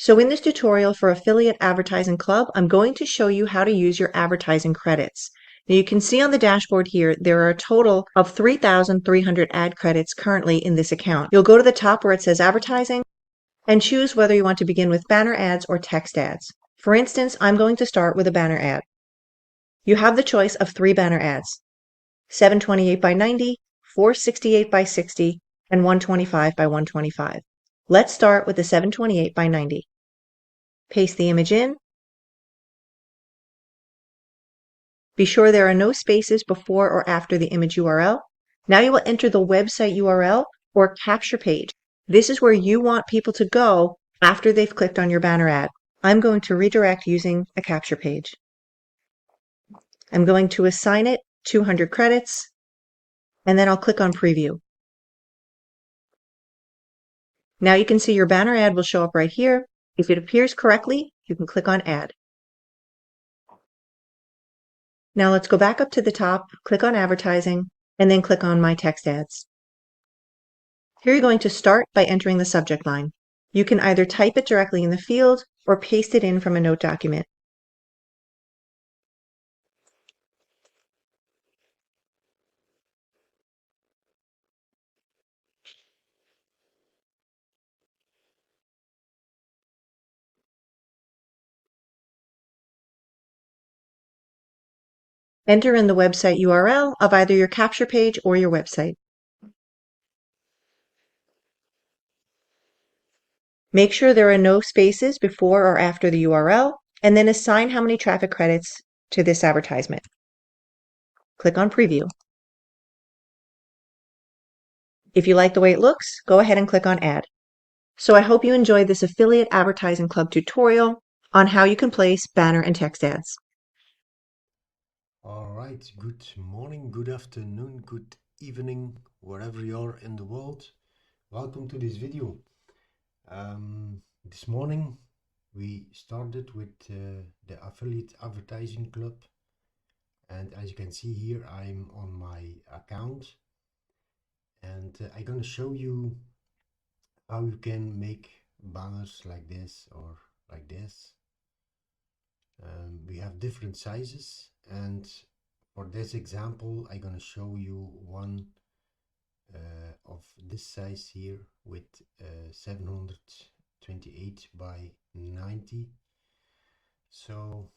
So in this tutorial for Affiliate Advertising Club, I'm going to show you how to use your advertising credits. Now you can see on the dashboard here, there are a total of 3,300 ad credits currently in this account. You'll go to the top where it says advertising and choose whether you want to begin with banner ads or text ads. For instance, I'm going to start with a banner ad. You have the choice of 3 banner ads, 728 by 90, 468 by 60, and 125 by 125. Let's start with the 728 by 90. Paste the image in. Be sure there are no spaces before or after the image URL. Now you will enter the website URL or capture page. This is where you want people to go after they've clicked on your banner ad. I'm going to redirect using a capture page. I'm going to assign it 200 credits, and then I'll click on preview. Now you can see your banner ad will show up right here. If it appears correctly, you can click on add. Now let's go back up to the top, click on advertising, and then click on my text ads. Here you're going to start by entering the subject line. You can either type it directly in the field or paste it in from a note document. Enter in the website URL of either your capture page or your website. Make sure there are no spaces before or after the URL, and then assign how many traffic credits to this advertisement. Click on preview. If you like the way it looks, go ahead and click on add. So I hope you enjoyed this Affiliate Advertising Club tutorial on how you can place banner and text ads. All right, good morning, good afternoon, good evening, wherever you are in the world. Welcome to this video. This morning we started with the Affiliate Advertising Club, and as you can see here, I'm on my account, and I'm gonna show you how you can make banners like this or like this. We have different sizes, and for this example I'm gonna show you one of this size here with 728 by 90. So,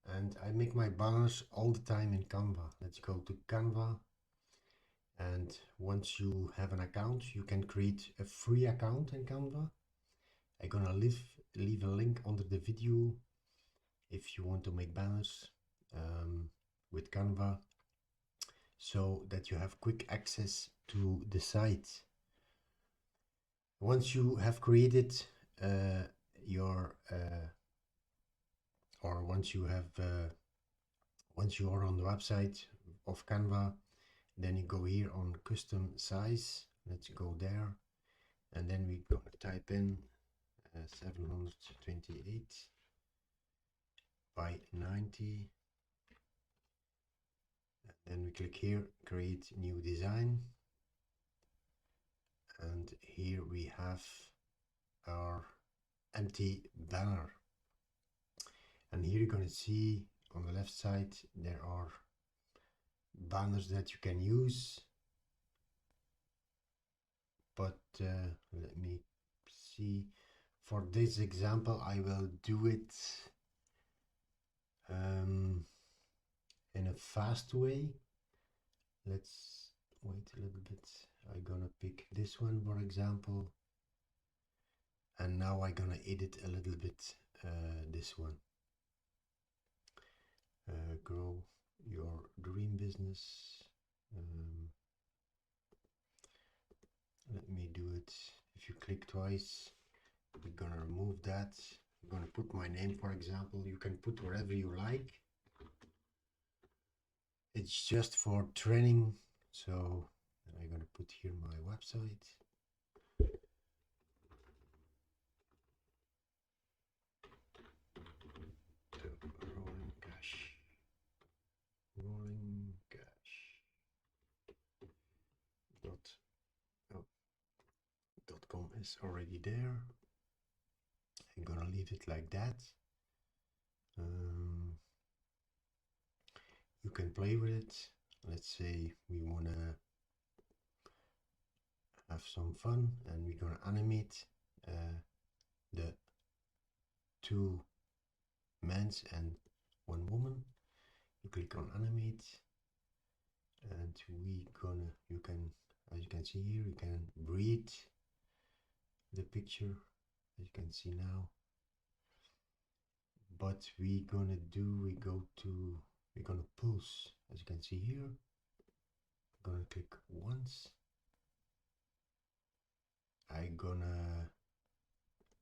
and I make my banners all the time in Canva. Let's go to Canva, and once you have an account you can create a free account in Canva. I'm gonna leave a link under the video if you want to make banners with Canva, so that you have quick access to the site. Once you have created your or once you have once you are on the website of Canva, then you go here on custom size. Let's go there, and then we go type in 728 by 90. Then we click here, create new design, and here we have our empty banner. And here you're going to see on the left side there are banners that you can use, but let me see. For this example I will do it in a fast way. Let's wait a little bit. I'm gonna pick this one for example, and now I'm gonna edit a little bit this one. Grow your dream business. Let me do it. If you click twice, we're gonna remove that. I'm gonna put my name, for example. You can put wherever you like. It's just for training. So I'm gonna put here my website. Rolling cash dot com is already there. I'm gonna leave it like that. You can play with it. Let's say we wanna have some fun and we're gonna animate the two men and one woman. You click on animate and you can, as you can see here, you can breathe the picture, as you can see now. But we're gonna pulse, as you can see here. I'm gonna click once. I'm gonna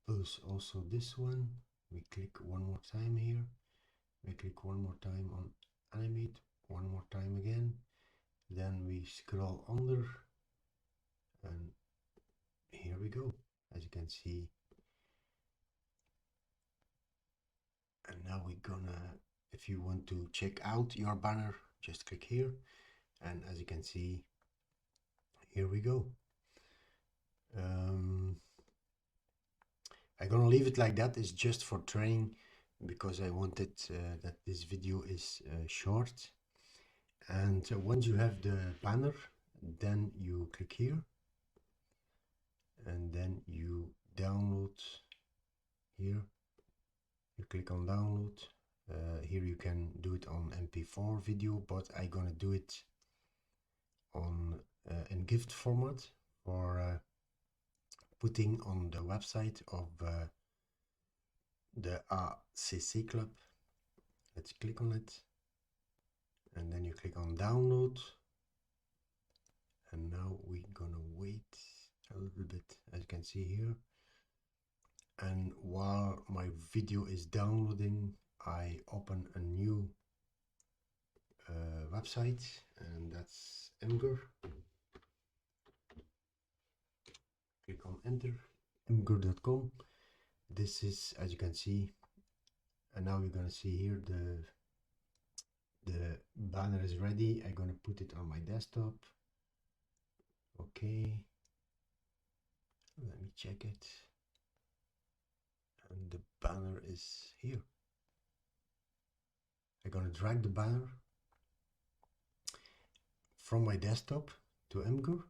pulse also this one. We click one more time here. We click one more time on animate, one more time again. Then we scroll under and here we go, as you can see. And now we're gonna, if you want to check out your banner, just click here. And as you can see, here we go. I'm gonna leave it like that. It's just for training because I wanted that this video is short. And once you have the banner, then you click here and then you download here. You click on download. Here you can do it on MP4 video, but I'm gonna do it on in GIF format for putting on the website of the ACC club. Let's click on it and then you click on download, and now we're gonna wait a little bit, as you can see here. And while my video is downloading, I open a new website, and that's Imgur. Click on enter, imgur.com. This is, as you can see, and now we're gonna see here the banner is ready. I'm gonna put it on my desktop. Okay, let me check it. And the banner is here. I'm gonna drag the banner from my desktop to Imgur.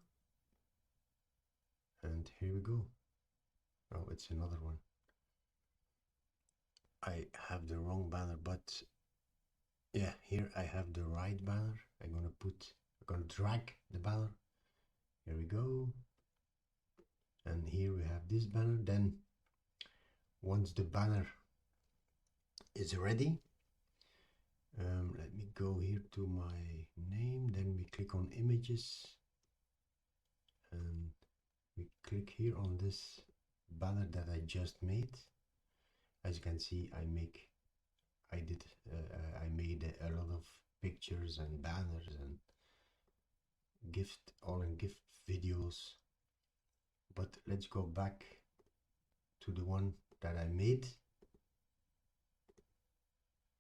And here we go. Oh, it's another one. I have the wrong banner, but yeah, here I have the right banner. I'm gonna drag the banner. Here we go. And here we have this banner. Then once the banner is ready, let me go here to my name. Then we click on images and we click here on this banner that I just made. As you can see, I made a lot of pictures and banners and all in GIF videos. But let's go back to the one that I made.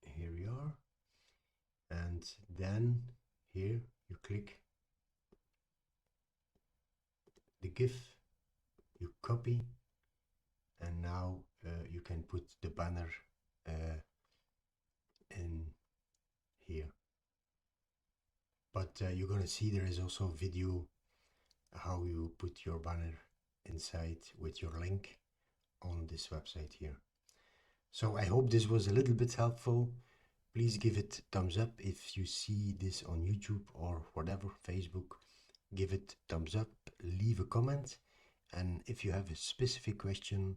Here we are. And then here you click the GIF, you copy, and now you can put the banner in here. But you're gonna see there is also a video how you put your banner inside with your link on this website here. So I hope this was a little bit helpful. Please give it thumbs up if you see this on YouTube or whatever, Facebook. Give it thumbs up, leave a comment, and if you have a specific question,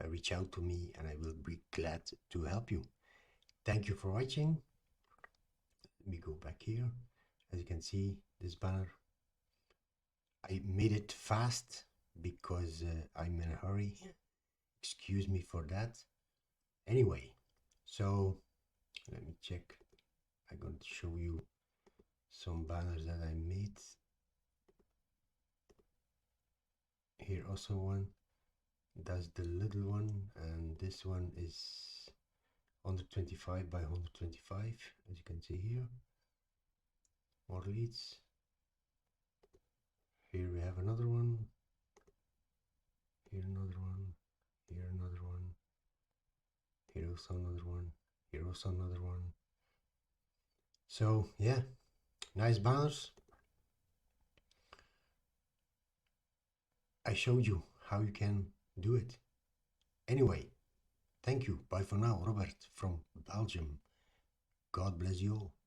reach out to me and I will be glad to help you. Thank you for watching. Let me go back here. As you can see, this banner, I made it fast because I'm in a hurry. Excuse me for that. Anyway, so let me check. I'm going to show you some banners that I made. Here also one. That's the little one, and this one is 125 by 125, as you can see here. More leads. Here we have another one. Here another one. Here another one. also another one. Here also another one. So yeah, nice banners. I showed you how you can do it. Anyway, thank you. Bye for now, Robert from Belgium. God bless you all.